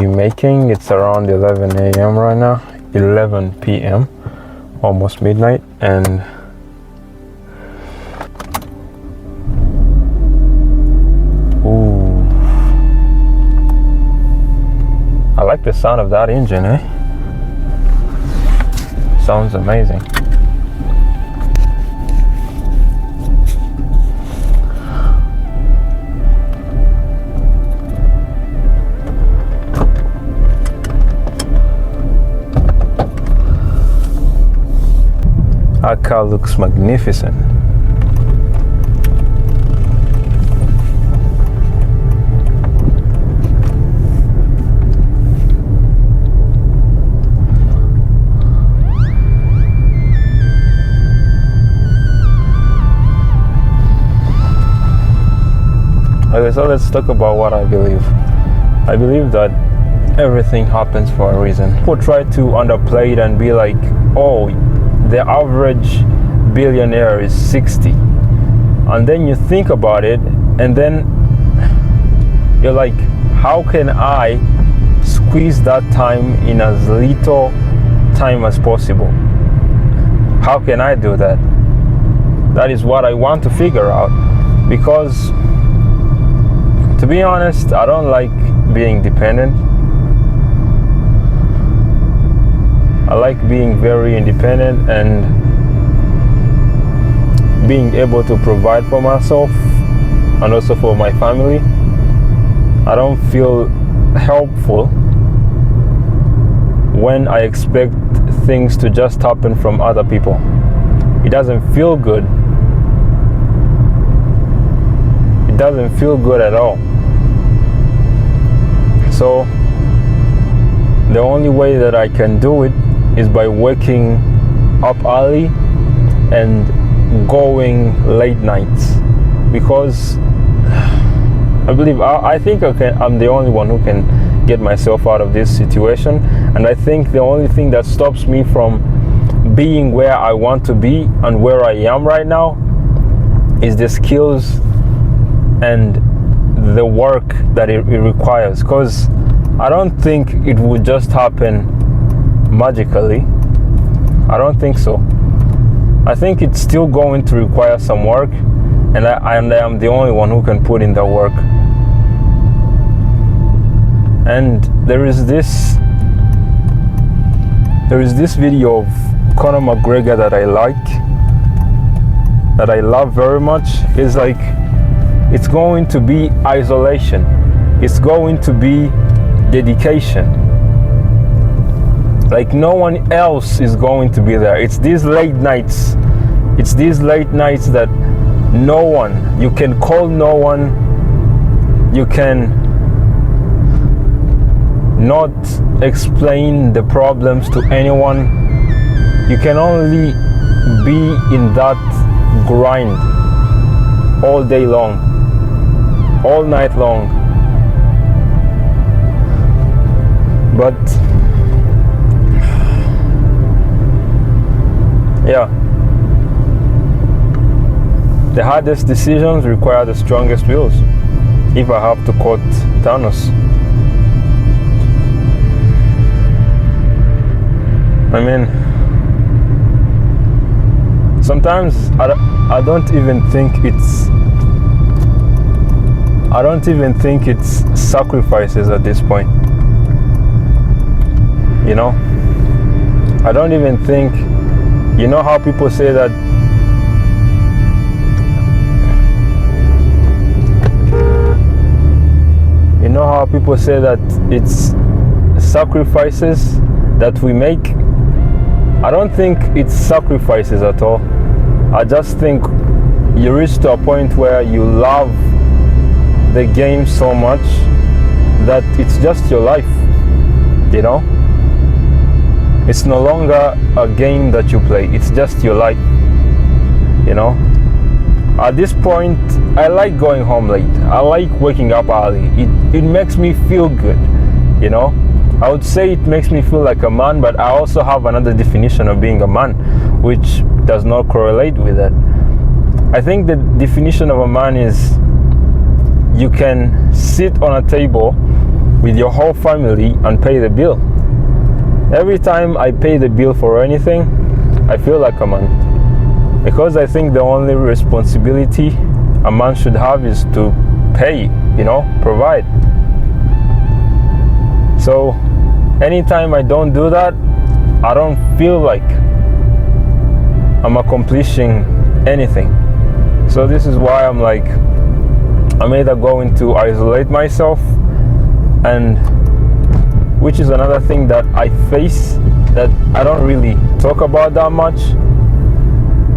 Making it's around 11 a.m. right now, 11 p.m. almost midnight, and ooh, I like the sound of that engine, sounds amazing. That car looks magnificent. Okay, so let's talk about what I believe. I believe that everything happens for a reason. People try to underplay it and be like, oh, the average billionaire is 60, and then you think about it and then you're like, how can I squeeze that time in as little time as possible? How can I do that? That is what I want to figure out, because to be honest, I don't like being dependent. I like being very independent and being able to provide for myself and also for my family. I don't feel helpful when I expect things to just happen from other people. It doesn't feel good. It doesn't feel good at all. So the only way that I can do it is by waking up early and going late nights, because I think I'm the only one who can get myself out of this situation. And I think the only thing that stops me from being where I want to be and where I am right now is the skills and the work that it requires, because I don't think it would just happen magically. I don't think so. I think it's still going to require some work, and I am the only one who can put in the work. And there is this video of Conor McGregor that I like, that I love very much. It's like, it's going to be isolation, it's going to be dedication. Like, no one else is going to be there. It's these late nights that no one, you can call no one, you can not explain the problems to anyone. You can only be in that grind all day long, all night long. But yeah, the hardest decisions require the strongest wills, if I have to quote Thanos. I mean, sometimes I don't even think it's sacrifices at this point. You know, I don't even think, you know how people say that it's sacrifices that we make? I don't think it's sacrifices at all. I just think you reach to a point where you love the game so much that it's just your life, you know? It's no longer a game that you play, it's just your life, you know? At this point, I like going home late. I like waking up early. It makes me feel good, you know? I would say it makes me feel like a man, but I also have another definition of being a man, which does not correlate with that. I think the definition of a man is you can sit on a table with your whole family and pay the bill. Every time I pay the bill for anything, I feel like a man, because I think the only responsibility a man should have is to pay, provide. So anytime I don't do that, I don't feel like I'm accomplishing anything. So this is why I'm either going to isolate myself, and which is another thing that I face that I don't really talk about that much.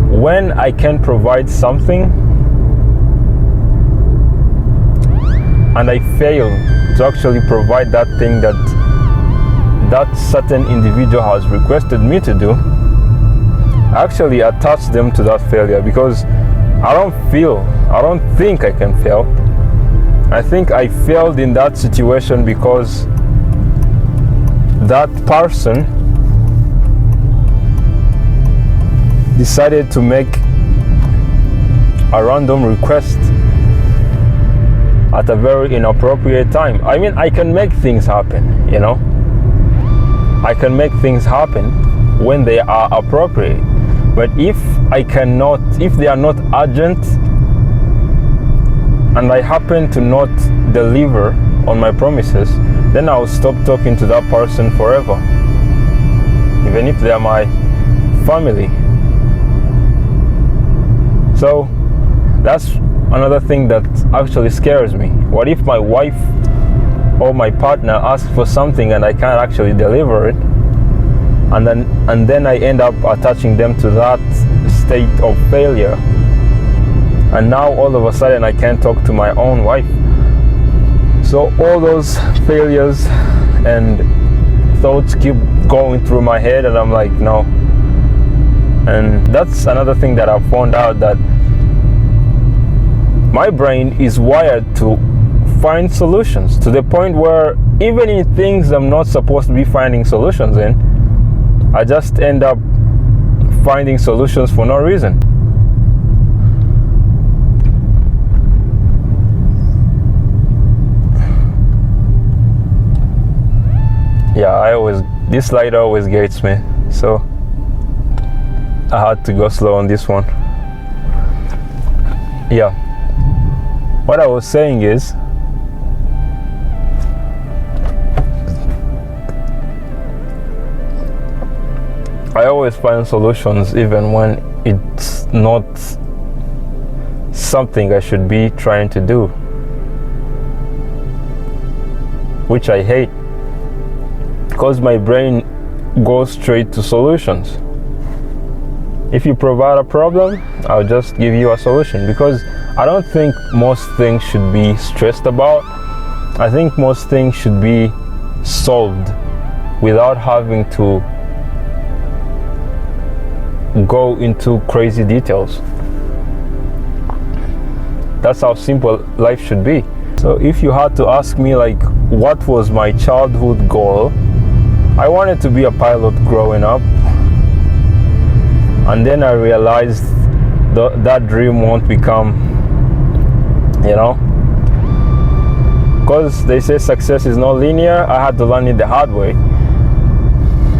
When I can provide something and I fail to actually provide that thing that certain individual has requested me to do, I actually attach them to that failure, because I don't think I can fail. I think I failed in that situation because that person decided to make a random request at a very inappropriate time. I mean, I can make things happen, I can make things happen when they are appropriate. But if they are not urgent, and I happen to not deliver on my promises, then I'll stop talking to that person forever, even if they are my family. So that's another thing that actually scares me. What if my wife or my partner asks for something and I can't actually deliver it, and then I end up attaching them to that state of failure, and now all of a sudden I can't talk to my own wife. So all those failures and thoughts keep going through my head, and I'm like, no. And that's another thing that I found out, that my brain is wired to find solutions, to the point where even in things I'm not supposed to be finding solutions in, I just end up finding solutions for no reason. Yeah, this light always gets me, so I had to go slow on this one. Yeah, what I was saying is, I always find solutions even when it's not something I should be trying to do, which I hate, because my brain goes straight to solutions. If you provide a problem, I'll just give you a solution, because I don't think most things should be stressed about. I think most things should be solved without having to go into crazy details. That's how simple life should be. So if you had to ask me what was my childhood goal, I wanted to be a pilot growing up, and then I realized that dream won't become, because they say success is not linear. I had to learn it the hard way.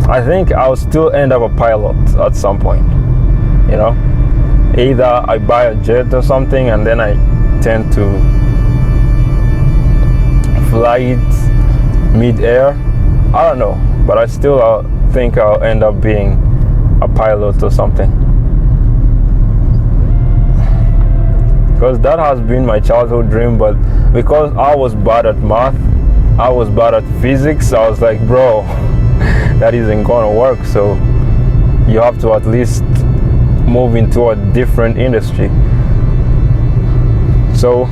I think I'll still end up a pilot at some point, Either I buy a jet or something and then I tend to fly it mid-air. I don't know, but I still think I'll end up being a pilot or something, because that has been my childhood dream. But because I was bad at math, I was bad at physics, I was like, bro, that isn't gonna work, so you have to at least move into a different industry. So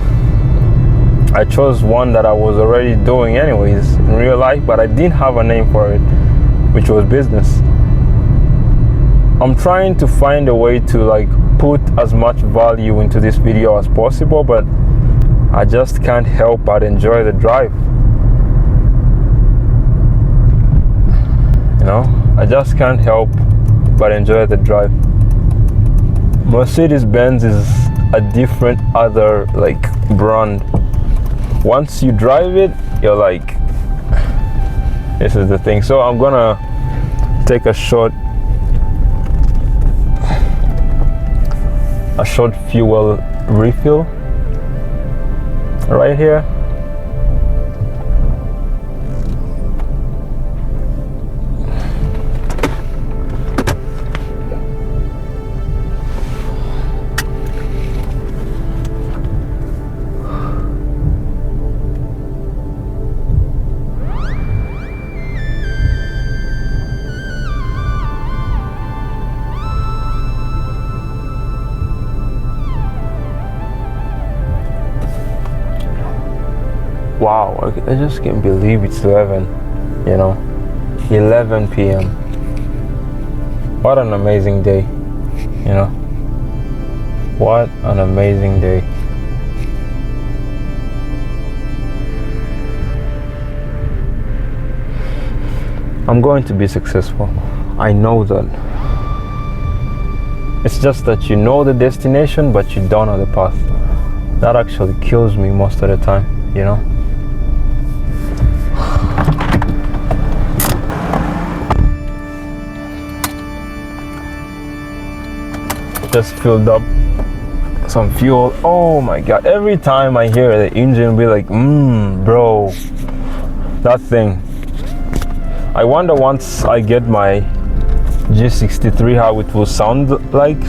I chose one that I was already doing anyways in real life, but I didn't have a name for it, which was business. I'm trying to find a way to put as much value into this video as possible, but I just can't help but enjoy the drive. I just can't help but enjoy the drive. Mercedes-Benz is a different other brand. Once you drive it, you're like, This is the thing. So I'm gonna take a short fuel refill right here. Wow, I just can't believe it's 11, 11 p.m. What an amazing day, What an amazing day. I'm going to be successful. I know that. It's just that you know the destination, but you don't know the path. That actually kills me most of the time, Just filled up some fuel. Oh my god, every time I hear the engine be like, bro, that thing. I wonder once I get my G63 how it will sound like,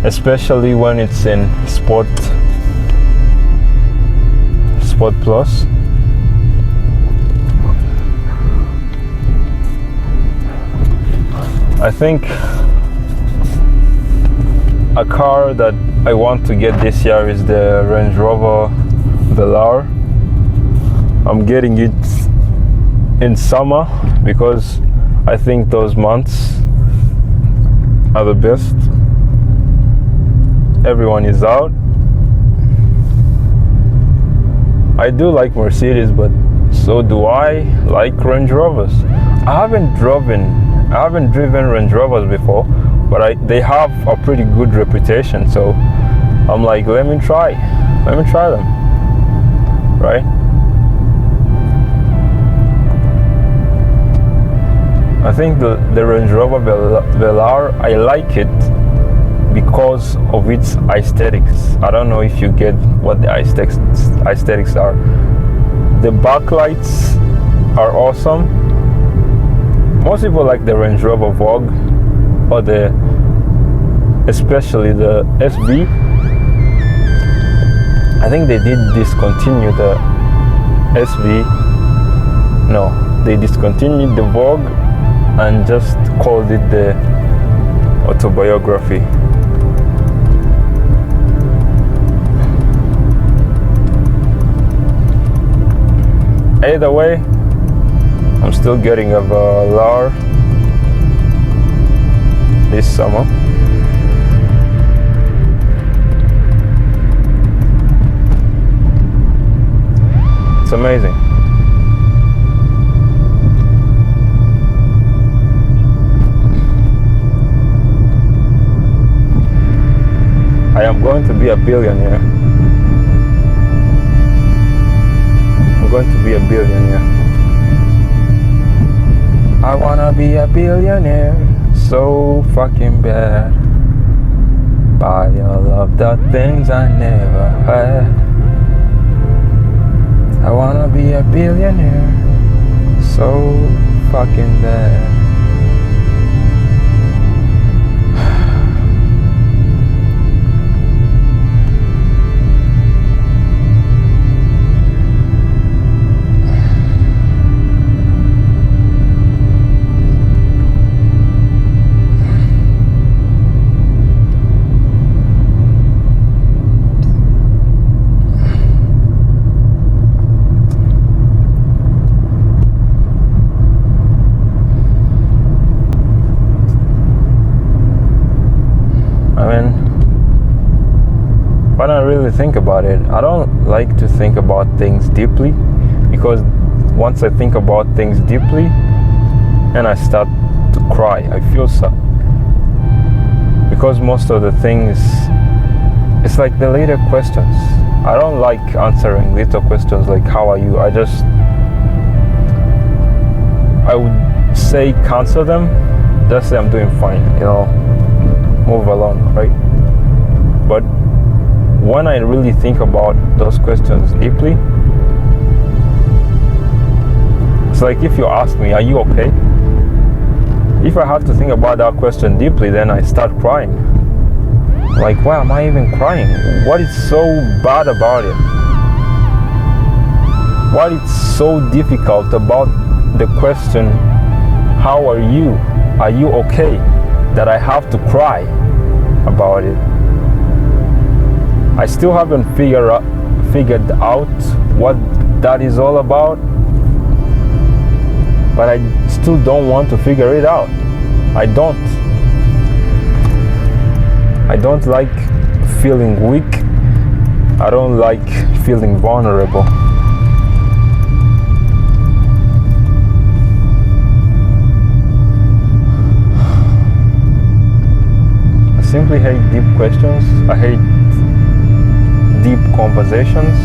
especially when it's in Sport Plus. I think a car that I want to get this year is the Range Rover Velar. I'm getting it in summer because I think those months are the best. Everyone is out. I do like Mercedes, but so do I like Range Rovers. I haven't driven Range Rovers before, but they have a pretty good reputation, so I'm like, let me try them, right? I think the Range Rover Velar, I like it because of its aesthetics. I don't know if you get what the aesthetics are. The backlights are awesome. Most people like the Range Rover Vogue, or especially the SV. I think they did discontinue the SV. No, they discontinued the Vogue and just called it the Autobiography. Either way, I'm still getting a Velar this summer. It's amazing. I am going to be a billionaire. I'm going to be a billionaire. I wanna be a billionaire so fucking bad. Buy all of the things I never had. I wanna be a billionaire so fucking bad. When I really think about it, I don't like to think about things deeply, because once I think about things deeply and I start to cry, I feel sad. Because most of the things, it's like the little questions. I don't like answering little questions like how are you? I would say cancel them. Just say I'm doing fine, move along, right? But when I really think about those questions deeply, it's like if you ask me, are you okay? If I have to think about that question deeply, then I start crying. Like, why am I even crying? What is so bad about it? What is so difficult about the question, how are you? Are you okay? That I have to cry about it. I still haven't figured out what that is all about, but I still don't want to figure it out. I don't like feeling weak. I don't like feeling vulnerable. I simply hate deep questions. I hate deep conversations.